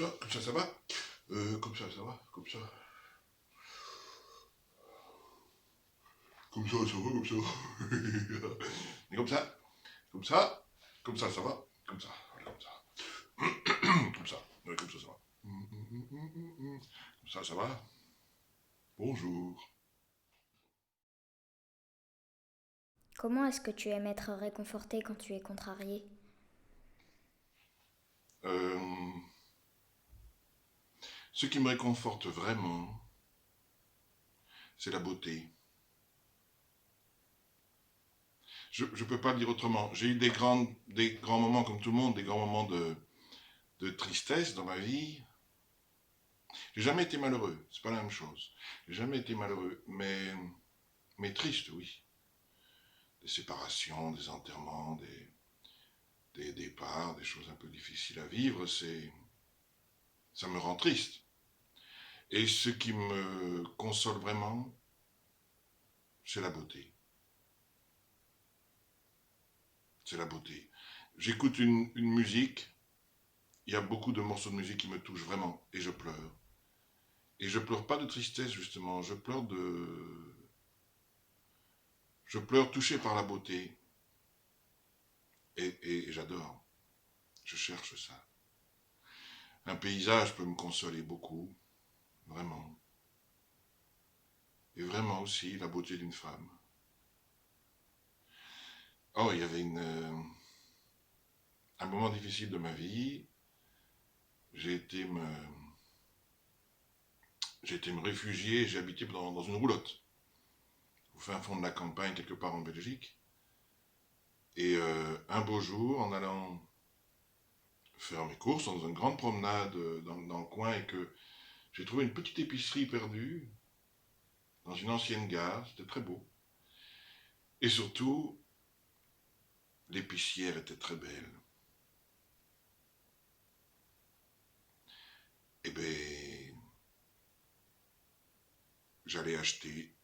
ça va. Comme ça va, comme ça. Comme ça va, comme ça. Et comme ça va. Comme ça, voilà, comme ça. Comme ça, ouais, comme ça va. Comme ça va. Bonjour. Comment est-ce que tu aimes être réconforté quand tu es contrarié? Euh, Ce qui me réconforte vraiment, c'est la beauté. Je ne peux pas le dire autrement. J'ai eu des grands moments comme tout le monde, des grands moments de tristesse dans ma vie. J'ai jamais été malheureux, c'est pas la même chose. J'ai jamais été malheureux, mais triste, oui. Des séparations, des enterrements, des départs, des choses un peu difficiles à vivre, ça me rend triste. Et ce qui me console vraiment, c'est la beauté. C'est la beauté. J'écoute une musique, il y a beaucoup de morceaux de musique qui me touchent vraiment, et je pleure. Et je pleure pas de tristesse, justement, je pleure touché par la beauté. Et j'adore, je cherche ça. Un paysage peut me consoler beaucoup, vraiment. Et vraiment aussi la beauté d'une femme. Oh, il y avait un moment difficile de ma vie. J'ai été me, j'ai été me réfugier, j'ai habité dans une roulotte, au fin fond de la campagne, quelque part en Belgique. Et un beau jour, en allant faire mes courses dans une grande promenade dans le coin, et que j'ai trouvé une petite épicerie perdue dans une ancienne gare, c'était très beau. Et surtout, l'épicière était très belle. Eh bien, j'allais acheter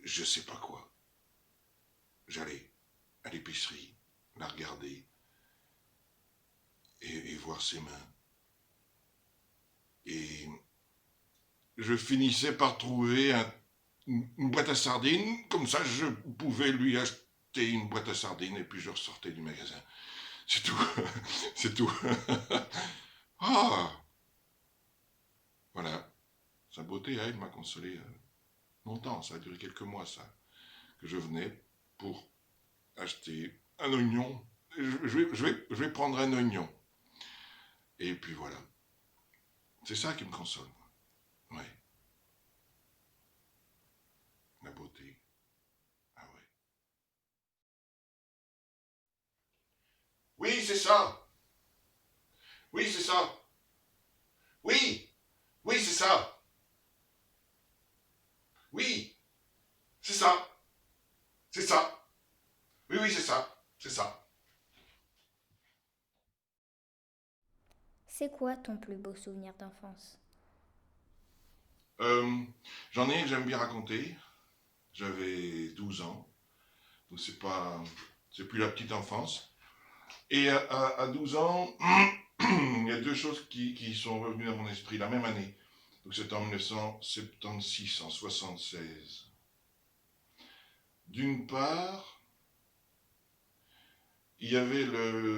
je sais pas quoi. J'allais à l'épicerie, la regarder et voir ses mains. Et je finissais par trouver une boîte à sardines, comme ça je pouvais lui acheter une boîte à sardines et puis je ressortais du magasin. C'est tout. C'est tout. Ah, voilà. Sa beauté, elle, m'a consolé longtemps. Ça a duré quelques mois, ça. Que je venais pour acheter un oignon. Je vais prendre un oignon. Et puis voilà. C'est ça qui me console. Ouais, la beauté. Ah ouais. Oui, c'est ça. Oui, c'est ça. Oui, oui, c'est ça. Oui, c'est ça. C'est ça. Oui, oui, c'est ça. C'est ça. C'est quoi ton plus beau souvenir d'enfance? Euh, J'en ai que j'aime bien raconter. J'avais 12 ans. Donc c'est plus la petite enfance. Et à 12 ans, il y a deux choses qui sont revenues dans mon esprit la même année. Donc c'est en 1976, en 76. D'une part, il y avait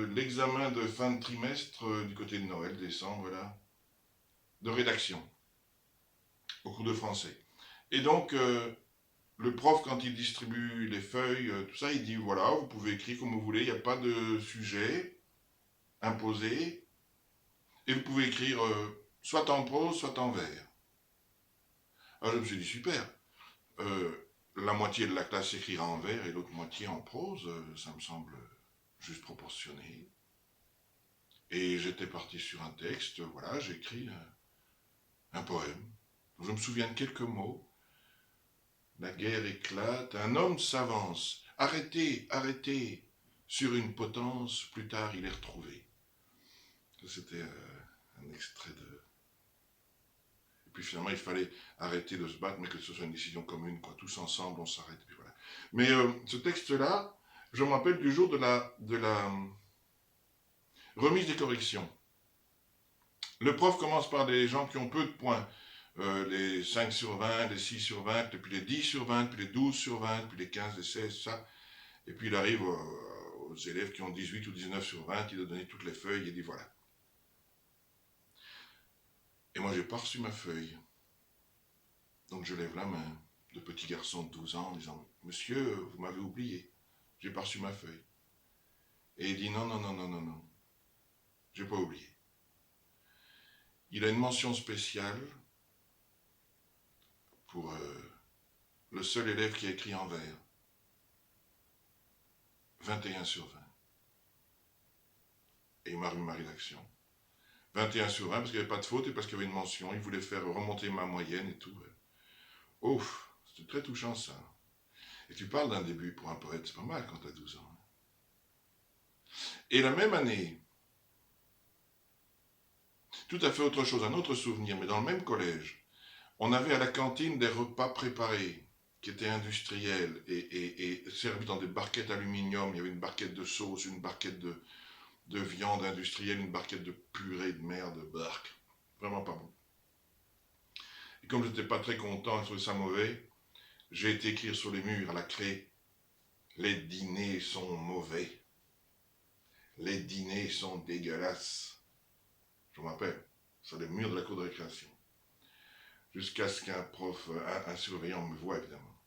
l'examen de fin de trimestre du côté de Noël, décembre, là, de rédaction, au cours de français. Et donc, le prof, quand il distribue les feuilles, tout ça, il dit, voilà, vous pouvez écrire comme vous voulez, il n'y a pas de sujet imposé, et vous pouvez écrire soit en prose, soit en vers. Alors je me suis dit, super, la moitié de la classe écrira en vers et l'autre moitié en prose, ça me semble juste proportionné. Et j'étais parti sur un texte, voilà, j'ai écrit un poème. Je me souviens de quelques mots. La guerre éclate, un homme s'avance. Arrêtez, arrêtez. Sur une potence, plus tard il est retrouvé. C'était un extrait de. Et puis finalement, il fallait arrêter de se battre, mais que ce soit une décision commune, quoi. Tous ensemble, on s'arrête. Puis voilà. Mais ce texte-là, je me rappelle du jour de la remise des corrections. Le prof commence par des gens qui ont peu de points. Les 5 sur 20, les 6 sur 20, puis les 10 sur 20, puis les 12 sur 20, puis les 15, les 16, ça. Et puis il arrive aux élèves qui ont 18 ou 19 sur 20, il a donné toutes les feuilles et dit voilà. Et moi j'ai pas reçu ma feuille. Donc je lève la main, de petit garçon de 12 ans, en disant monsieur, vous m'avez oublié, j'ai pas reçu ma feuille. Et il dit non, non, non, non, non, non, j'ai pas oublié. Il a une mention spéciale pour le seul élève qui a écrit en vert. 21 sur 20. Et il m'a remis ma rédaction. 21 sur 20 parce qu'il n'y avait pas de faute et parce qu'il y avait une mention. Il voulait faire remonter ma moyenne et tout. Ouf, c'était très touchant ça. Et tu parles d'un début pour un poète, c'est pas mal quand tu as 12 ans. Et la même année, tout à fait autre chose, un autre souvenir, mais dans le même collège, on avait à la cantine des repas préparés qui étaient industriels et servis dans des barquettes aluminium. Il y avait une barquette de sauce, une barquette de viande industrielle, une barquette de purée de merde, barque. Vraiment pas bon. Et comme je n'étais pas très content, je trouvais ça mauvais, j'ai été écrire sur les murs à la craie « Les dîners sont mauvais. Les dîners sont dégueulasses. » Je me rappelle, sur les murs de la cour de récréation. Jusqu'à ce qu'un prof, un surveillant me voie évidemment.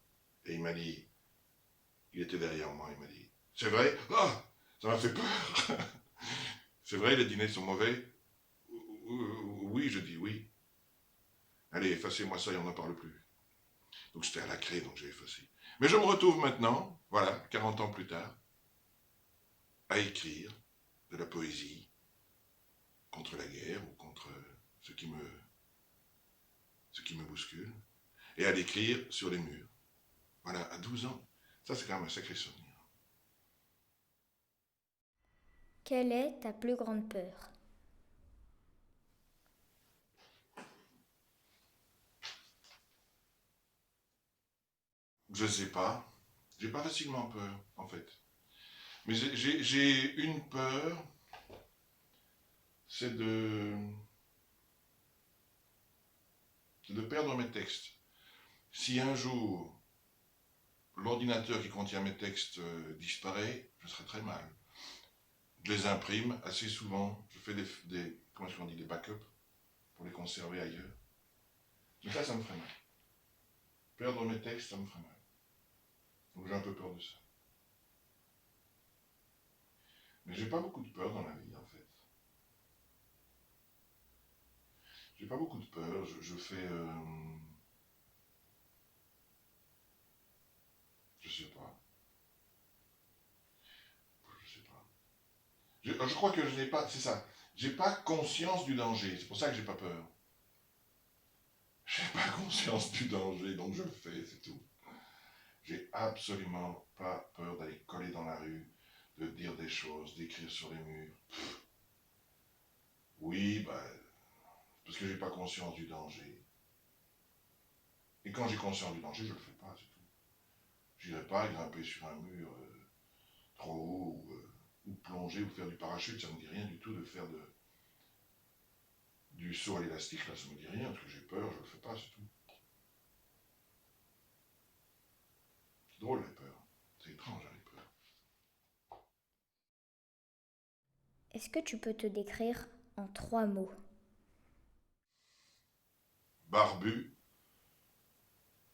Et il m'a dit, il était derrière moi, il m'a dit « C'est vrai? Ah, ça m'a fait peur. C'est vrai, les dîners sont mauvais? » Oui, je dis oui. Allez, effacez-moi ça et on n'en parle plus. Donc c'était à la craie, donc j'ai effacé. Mais je me retrouve maintenant, voilà, 40 ans plus tard, à écrire de la poésie contre la guerre ou contre ce qui me bouscule, et à l'écrire sur les murs. Voilà, à 12 ans. Ça, c'est quand même un sacré souvenir. Quelle est ta plus grande peur? Je sais pas. J'ai pas facilement peur, en fait. Mais j'ai une peur, c'est de perdre mes textes. Si un jour l'ordinateur qui contient mes textes disparaît, je serai très mal. Je les imprime assez souvent. Je fais comment on dit, des backups pour les conserver ailleurs. Mais ça me ferait mal. Perdre mes textes, ça me ferait mal. Donc j'ai un peu peur de ça. Mais j'ai pas beaucoup de peur dans la vie, en fait. J'ai pas beaucoup de peur. Je fais... je sais pas. Je sais pas. Je crois que je n'ai pas... C'est ça. J'ai pas conscience du danger. C'est pour ça que j'ai pas peur. J'ai pas conscience du danger, donc je le fais, c'est tout. J'ai absolument pas peur d'aller coller dans la rue, de dire des choses, d'écrire sur les murs. Oui, parce que j'ai pas conscience du danger. Et quand j'ai conscience du danger, je le fais pas, c'est tout. J'irai pas grimper sur un mur trop haut ou plonger ou faire du parachute, ça me dit rien du tout de faire du saut à l'élastique, là, ça me dit rien, parce que j'ai peur, je le fais pas, c'est tout. C'est drôle les peurs. C'est étrange les peurs. Est-ce que tu peux te décrire en 3 mots? Barbu,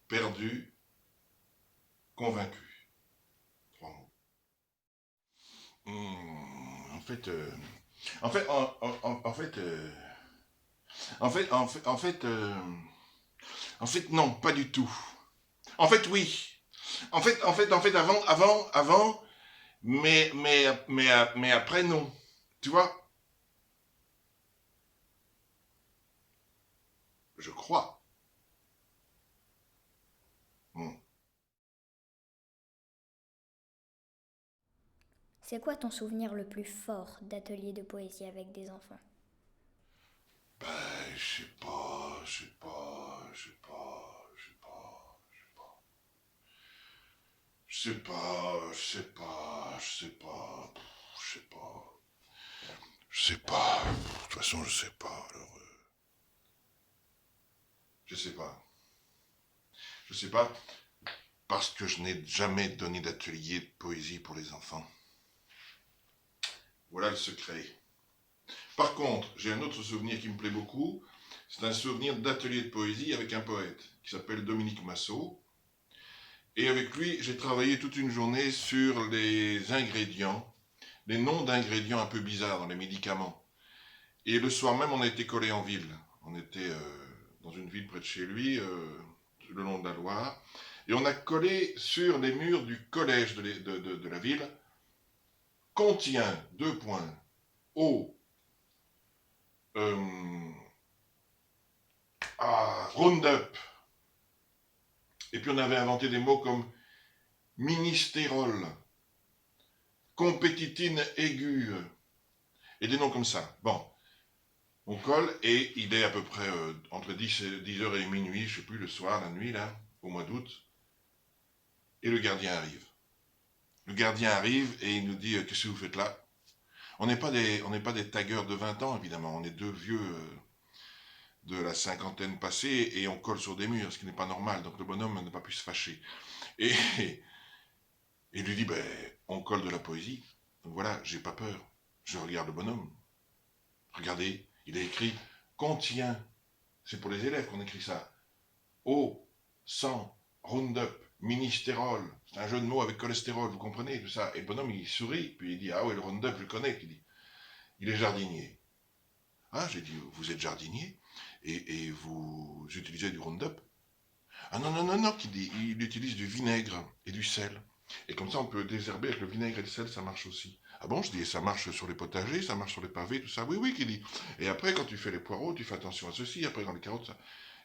perdu, convaincu. 3 mots. En fait, en fait, en fait, en fait, en fait, non, pas du tout. En fait, oui. En fait, avant, mais après, non. Tu vois? Je crois. Hmm. C'est quoi ton souvenir le plus fort d'atelier de poésie avec des enfants? Je sais pas, je sais pas, je sais pas, je sais pas, je sais pas, je sais pas, je sais pas, je sais pas, je sais pas. Je sais pas. De toute façon, je sais pas. Alors, je sais pas. Je sais pas parce que je n'ai jamais donné d'atelier de poésie pour les enfants. Voilà le secret. Par contre, j'ai un autre souvenir qui me plaît beaucoup. C'est un souvenir d'atelier de poésie avec un poète qui s'appelle Dominique Masseau. Et avec lui, j'ai travaillé toute une journée sur les ingrédients, les noms d'ingrédients un peu bizarres dans les médicaments. Et le soir même, on a été collé en ville. On était dans une ville près de chez lui, le long de la Loire. Et on a collé sur les murs du collège de la ville, contient, deux points, eau, Roundup. Et puis on avait inventé des mots comme ministérol, compétitine aiguë, et des noms comme ça. Bon, on colle et il est à peu près entre 10h et minuit, je sais plus, le soir, la nuit, là, au mois d'août, et le gardien arrive. Le gardien arrive et il nous dit « Qu'est-ce que vous faites là ?» On n'est pas des taggeurs de 20 ans, évidemment, on est deux vieux de la cinquantaine passée et on colle sur des murs, ce qui n'est pas normal, donc le bonhomme n'a pas pu se fâcher. Et il lui dit ben, on colle de la poésie. Donc voilà, j'ai pas peur. Je regarde le bonhomme. Regardez, il a écrit contient. C'est pour les élèves qu'on écrit ça. Eau, sang, Roundup, ministérol. C'est un jeu de mots avec cholestérol, vous comprenez tout ça. Et le bonhomme, il sourit, puis il dit ah oui, le Roundup, je le connais. Il est jardinier. Ah, j'ai dit vous êtes jardinier et vous utilisez du Roundup? Ah non, non, non, non, il utilise du vinaigre et du sel. Et comme ça, on peut désherber avec le vinaigre et le sel, ça marche aussi. Ah bon, je dis, ça marche sur les potagers, ça marche sur les pavés, tout ça. Oui, oui, qu'il dit. Et après, quand tu fais les poireaux, tu fais attention à ceci, après dans les carottes, ça.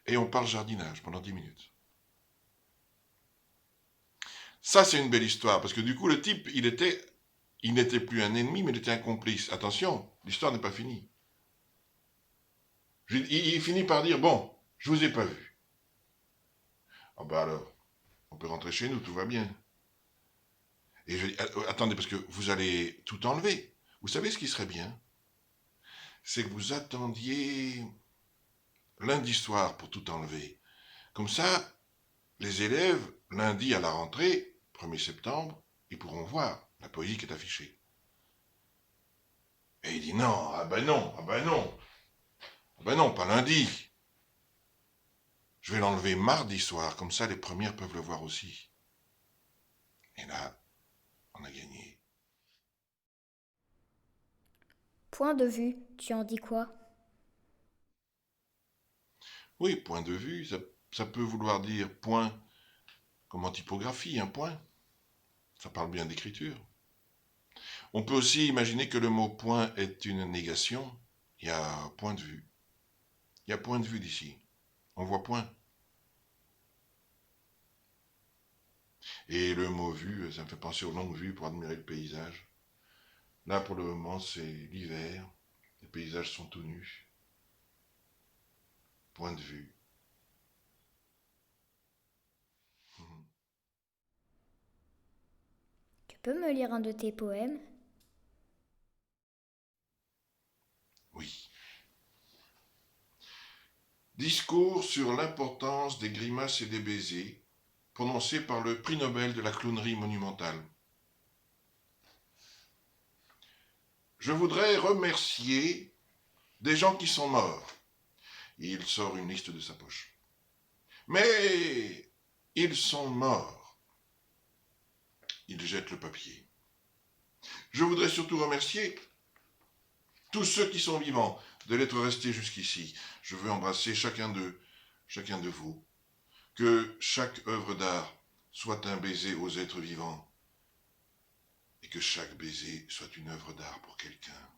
Et on parle jardinage pendant 10 minutes. Ça, c'est une belle histoire, parce que du coup, le type, il n'était plus un ennemi, mais il était un complice. Attention, l'histoire n'est pas finie. Il finit par dire, bon, je vous ai pas vu. Ah bah alors, on peut rentrer chez nous, tout va bien. Et je dis, attendez, parce que vous allez tout enlever. Vous savez ce qui serait bien? C'est que vous attendiez lundi soir pour tout enlever. Comme ça, les élèves, lundi à la rentrée, 1er septembre, ils pourront voir la poésie qui est affichée. Et il dit non, ah ben non, ah ben non, ah ben non, pas lundi. Je vais l'enlever mardi soir, comme ça les premières peuvent le voir aussi. Et là, on a gagné. Point de vue, tu en dis quoi? Oui, point de vue, ça peut vouloir dire point comme en typographie, un point. Ça parle bien d'écriture. On peut aussi imaginer que le mot point est une négation. Il y a point de vue. Il y a point de vue d'ici. On voit point. Et le mot vue, ça me fait penser aux longues vues pour admirer le paysage. Là, pour le moment, c'est l'hiver. Les paysages sont tout nus. Point de vue. Tu peux me lire un de tes poèmes? Oui. Discours sur l'importance des grimaces et des baisers, prononcé par le prix Nobel de la clownerie monumentale. Je voudrais remercier des gens qui sont morts. Il sort une liste de sa poche. Mais ils sont morts. Il jette le papier. Je voudrais surtout remercier tous ceux qui sont vivants de l'être restés jusqu'ici. Je veux embrasser chacun d'eux, chacun de vous. Que chaque œuvre d'art soit un baiser aux êtres vivants et que chaque baiser soit une œuvre d'art pour quelqu'un.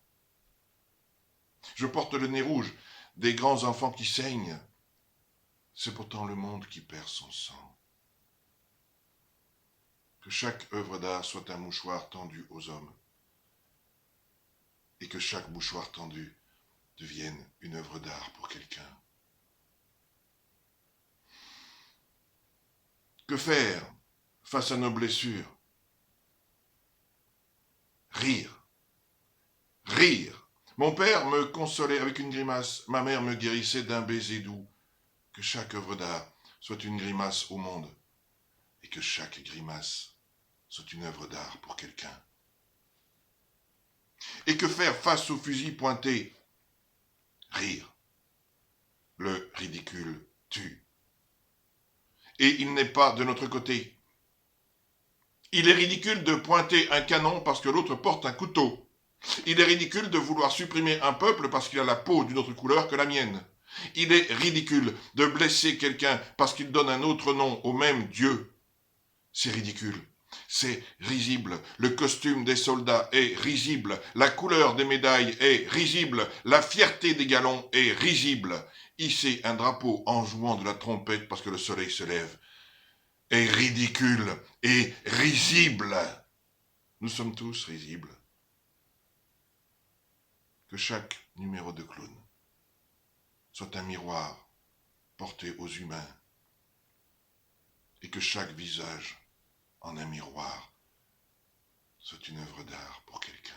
Je porte le nez rouge des grands enfants qui saignent. C'est pourtant le monde qui perd son sang. Que chaque œuvre d'art soit un mouchoir tendu aux hommes et que chaque mouchoir tendu devienne une œuvre d'art pour quelqu'un. Que faire face à nos blessures? Rire, rire, Mon père me consolait avec une grimace, ma mère me guérissait d'un baiser doux. Que chaque œuvre d'art soit une grimace au monde, et que chaque grimace soit une œuvre d'art pour quelqu'un. Et que faire face au fusil pointé? Rire. Le ridicule tue. Et il n'est pas de notre côté. Il est ridicule de pointer un canon parce que l'autre porte un couteau. Il est ridicule de vouloir supprimer un peuple parce qu'il a la peau d'une autre couleur que la mienne. Il est ridicule de blesser quelqu'un parce qu'il donne un autre nom au même Dieu. C'est ridicule. C'est risible. Le costume des soldats est risible. La couleur des médailles est risible. La fierté des galons est risible. Hisser un drapeau en jouant de la trompette parce que le soleil se lève est ridicule et risible. Nous sommes tous risibles. Que chaque numéro de clown soit un miroir porté aux humains et que chaque visage en un miroir soit une œuvre d'art pour quelqu'un.